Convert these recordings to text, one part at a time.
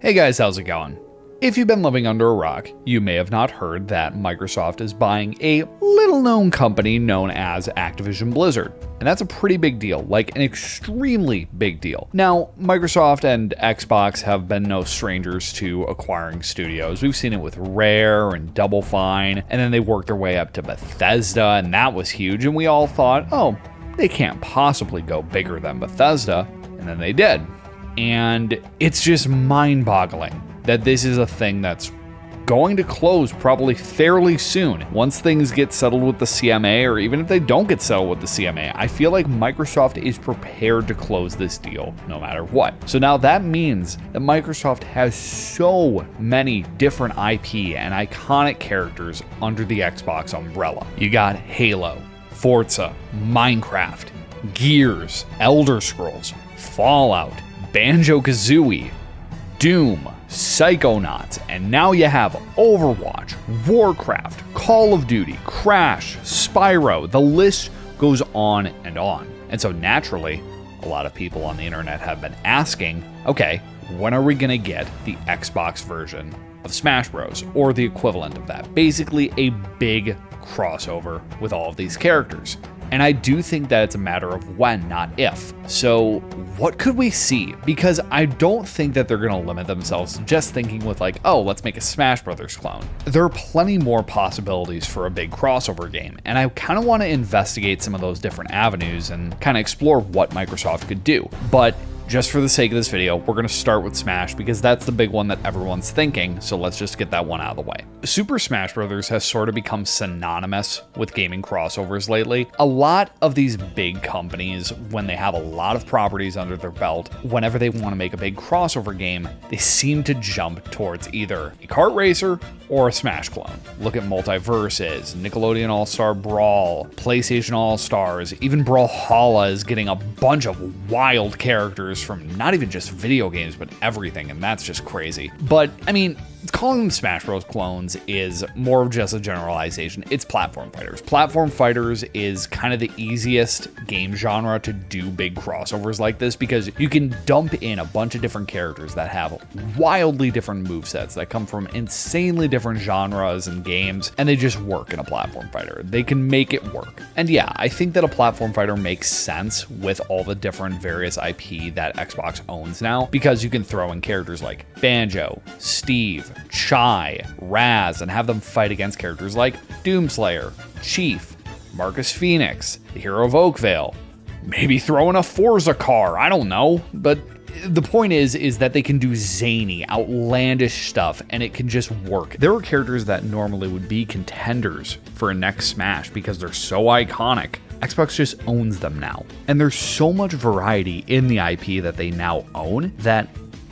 Hey guys, how's it going? If you've been living under a rock, you may have not heard that Microsoft is buying a little-known company known as Activision Blizzard. And that's a pretty big deal, like an extremely big deal. Now, Microsoft and Xbox have been no strangers to acquiring studios. We've seen it with Rare and Double Fine, and then they worked their way up to Bethesda, and that was huge, and we all thought, oh, they can't possibly go bigger than Bethesda, and then they did. And it's just mind-boggling that this is a thing that's going to close probably fairly soon. Once things get settled with the CMA, or even if they don't get settled with the CMA, I feel like Microsoft is prepared to close this deal no matter what. So now that means that Microsoft has so many different IP and iconic characters under the Xbox umbrella. You got Halo, Forza, Minecraft, Gears, Elder Scrolls, Fallout, Banjo-Kazooie, Doom, Psychonauts, and now you have Overwatch, Warcraft, Call of Duty, Crash, Spyro. The list goes on and on. And so naturally, a lot of people on the internet have been asking, okay, when are we going to get the Xbox version of Smash Bros, or the equivalent of that? Basically a big crossover with all of these characters. And I do think that it's a matter of when, not if. So what could we see? Because I don't think that they're going to limit themselves to just thinking with like, oh, let's make a Smash Brothers clone. There are plenty more possibilities for a big crossover game. And I kind of want to investigate some of those different avenues and kind of explore what Microsoft could do. But just for the sake of this video, we're going to start with Smash because that's the big one that everyone's thinking, so let's just get that one out of the way. Super Smash Bros. Has sort of become synonymous with gaming crossovers lately. A lot of these big companies, when they have a lot of properties under their belt, whenever they want to make a big crossover game, they seem to jump towards either a kart racer or a Smash clone. Look at Multiverses, Nickelodeon All-Star Brawl, PlayStation All-Stars, even Brawlhalla is getting a bunch of wild characters from not even just video games, but everything, and that's just crazy. But, I mean, calling them Smash Bros. Clones is more of just a generalization. It's platform fighters. Platform fighters is kind of the easiest game genre to do big crossovers like this because you can dump in a bunch of different characters that have wildly different movesets that come from insanely different genres and games, and they just work in a platform fighter. They can make it work. And yeah, I think that a platform fighter makes sense with all the different various IP that Xbox owns now, because you can throw in characters like Banjo, Steve, Chai, Raz, and have them fight against characters like Doomslayer, Chief, Marcus Phoenix, the hero of Oakvale, maybe throw in a Forza car, I don't know, but the point is that they can do zany, outlandish stuff, and it can just work. There are characters that normally would be contenders for a next Smash because they're so iconic. Xbox just owns them now. And there's so much variety in the IP that they now own that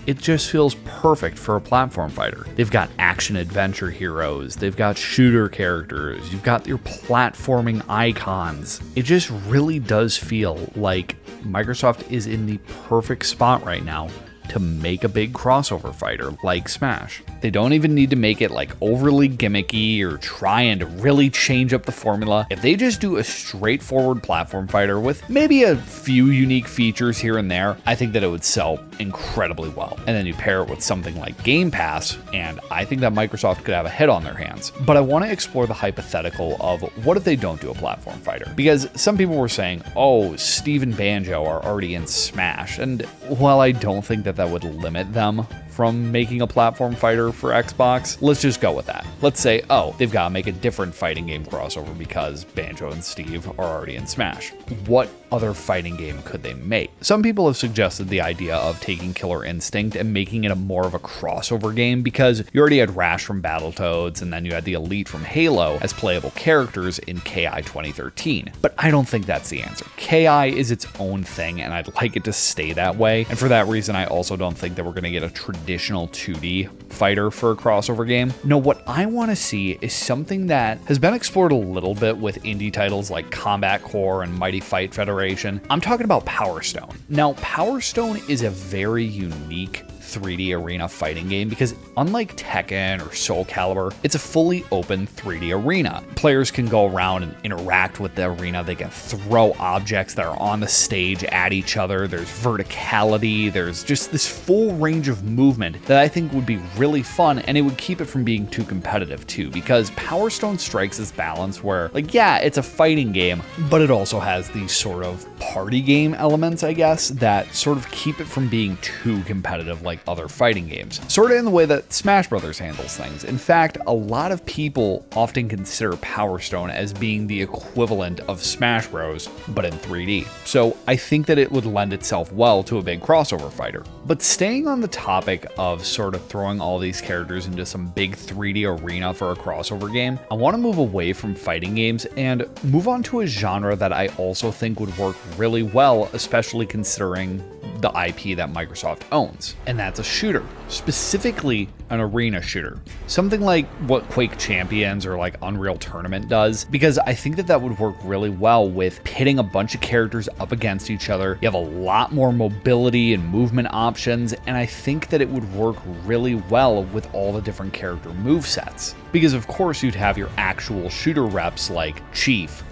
it just feels perfect for a platform fighter. They've got action-adventure heroes, they've got shooter characters, you've got your platforming icons. It just really does feel like Microsoft is in the perfect spot right now to make a big crossover fighter like Smash. They don't even need to make it like overly gimmicky or trying to really change up the formula. If they just do a straightforward platform fighter with maybe a few unique features here and there, I think that it would sell incredibly well. And then you pair it with something like Game Pass, and I think that Microsoft could have a hit on their hands. But I want to explore the hypothetical of what if they don't do a platform fighter? Because some people were saying, oh, Steve and Banjo are already in Smash. And while I don't think that would limit them from making a platform fighter for Xbox, let's just go with that. Let's say, oh, they've got to make a different fighting game crossover because Banjo and Steve are already in Smash. What other fighting game could they make? Some people have suggested the idea of taking Killer Instinct and making it a more of a crossover game because you already had Rash from Battletoads and then you had the Elite from Halo as playable characters in KI 2013. But I don't think that's the answer. KI is its own thing and I'd like it to stay that way. And for that reason, I also don't think that we're going to get a traditional 2D fighter for a crossover game. No, what I want to see is something that has been explored a little bit with indie titles like Combat Core and Mighty Fight Federation. I'm talking about Power Stone. Now, Power Stone is a very unique 3D arena fighting game because unlike Tekken or Soul Calibur, it's a fully open 3D arena. Players can go around and interact with the arena. They can throw objects that are on the stage at each other. There's verticality. There's just this full range of movement that I think would be really fun, and it would keep it from being too competitive too, because Power Stone strikes this balance where, like, yeah, it's a fighting game, but it also has these sort of party game elements, I guess, that sort of keep it from being too competitive like other fighting games. Sort of in the way that Smash Brothers handles things. In fact, a lot of people often consider Power Stone as being the equivalent of Smash Bros, but in 3D. So I think that it would lend itself well to a big crossover fighter. But staying on the topic of sort of throwing all these characters into some big 3D arena for a crossover game, I want to move away from fighting games and move on to a genre that I also think would work really well, especially considering the IP that Microsoft owns, and that's a shooter, specifically an arena shooter. Something like what Quake Champions or like Unreal Tournament does, because I think that that would work really well with pitting a bunch of characters up against each other. You have a lot more mobility and movement options, and I think that it would work really well with all the different character movesets. Because of course you'd have your actual shooter reps like Chief,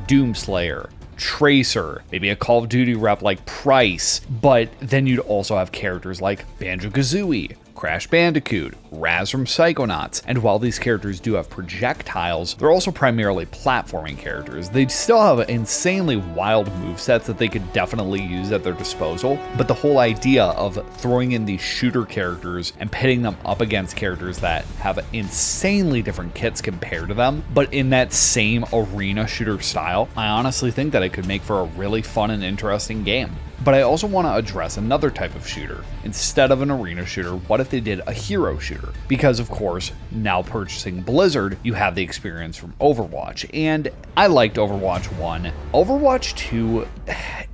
Doomslayer, Tracer, maybe a Call of Duty rep like Price, but then you'd also have characters like Banjo-Kazooie, Crash Bandicoot, Raz from Psychonauts, and while these characters do have projectiles, they're also primarily platforming characters. They still have insanely wild movesets that they could definitely use at their disposal, but the whole idea of throwing in these shooter characters and pitting them up against characters that have insanely different kits compared to them, but in that same arena shooter style, I honestly think that it could make for a really fun and interesting game. But I also want to address another type of shooter. Instead of an arena shooter, what if they did a hero shooter? Because of course, now purchasing Blizzard, you have the experience from Overwatch, and I liked Overwatch 1. Overwatch 2,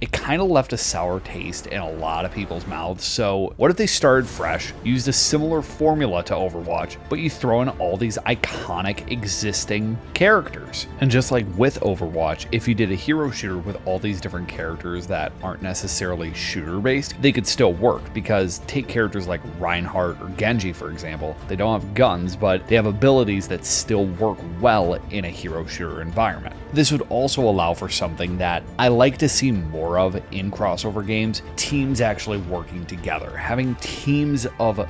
it kind of left a sour taste in a lot of people's mouths, so what if they started fresh, used a similar formula to Overwatch, but you throw in all these iconic existing characters? And just like with Overwatch, if you did a hero shooter with all these different characters that aren't necessarily shooter based, they could still work, because take characters like Reinhardt or Genji for example. They don't have guns, but they have abilities that still work well in a hero shooter environment. This would also allow for something that I like to see more of in crossover games: teams actually working together, having teams of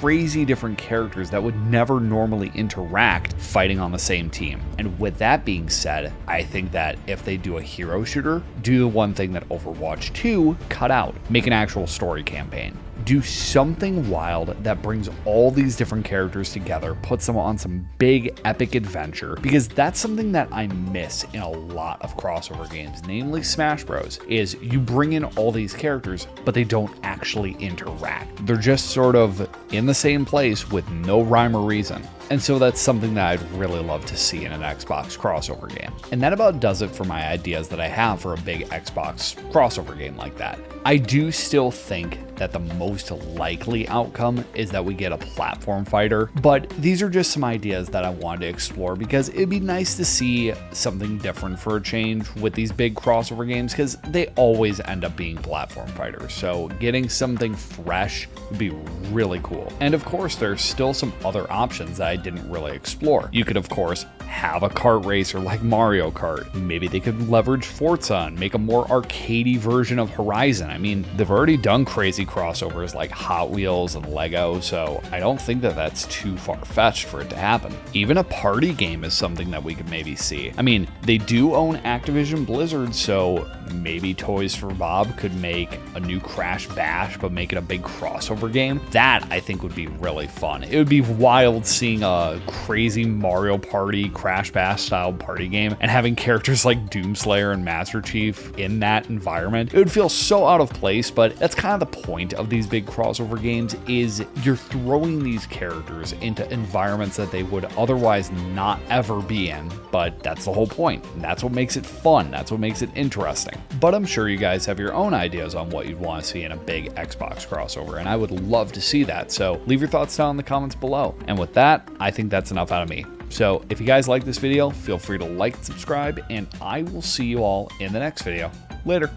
crazy different characters that would never normally interact fighting on the same team. And with that being said, I think that if they do a hero shooter, do the one thing that Overwatch 2 cut out: make an actual story campaign. Do something wild that brings all these different characters together, puts them on some big epic adventure, because that's something that I miss in a lot of crossover games, namely Smash Bros, is you bring in all these characters, but they don't actually interact. They're just sort of in the same place with no rhyme or reason. And so that's something that I'd really love to see in an Xbox crossover game. And that about does it for my ideas that I have for a big Xbox crossover game like that. I do still think that the most likely outcome is that we get a platform fighter, but these are just some ideas that I wanted to explore because it'd be nice to see something different for a change with these big crossover games, because they always end up being platform fighters. So getting something fresh would be really cool. And of course, there's still some other options that I didn't really explore. You could of course have a kart racer like Mario Kart. Maybe they could leverage Forza and make a more arcadey version of Horizon. I mean, they've already done crazy crossovers like Hot Wheels and Lego, so I don't think that that's too far-fetched for it to happen. Even a party game is something that we could maybe see. I mean, they do own Activision Blizzard, so maybe Toys for Bob could make a new Crash Bash, but make it a big crossover game. That I think would be really fun. It would be wild seeing a crazy Mario Party Crash Bash style party game and having characters like Doomslayer and Master Chief in that environment. It would feel so out of place, but that's kind of the point of these big crossover games, is you're throwing these characters into environments that they would otherwise not ever be in, but that's the whole point. And that's what makes it fun. That's what makes it interesting. But I'm sure you guys have your own ideas on what you'd want to see in a big Xbox crossover, and I would love to see that. So leave your thoughts down in the comments below. And with that, I think that's enough out of me. So if you guys like this video, feel free to like and subscribe, and I will see you all in the next video. Later.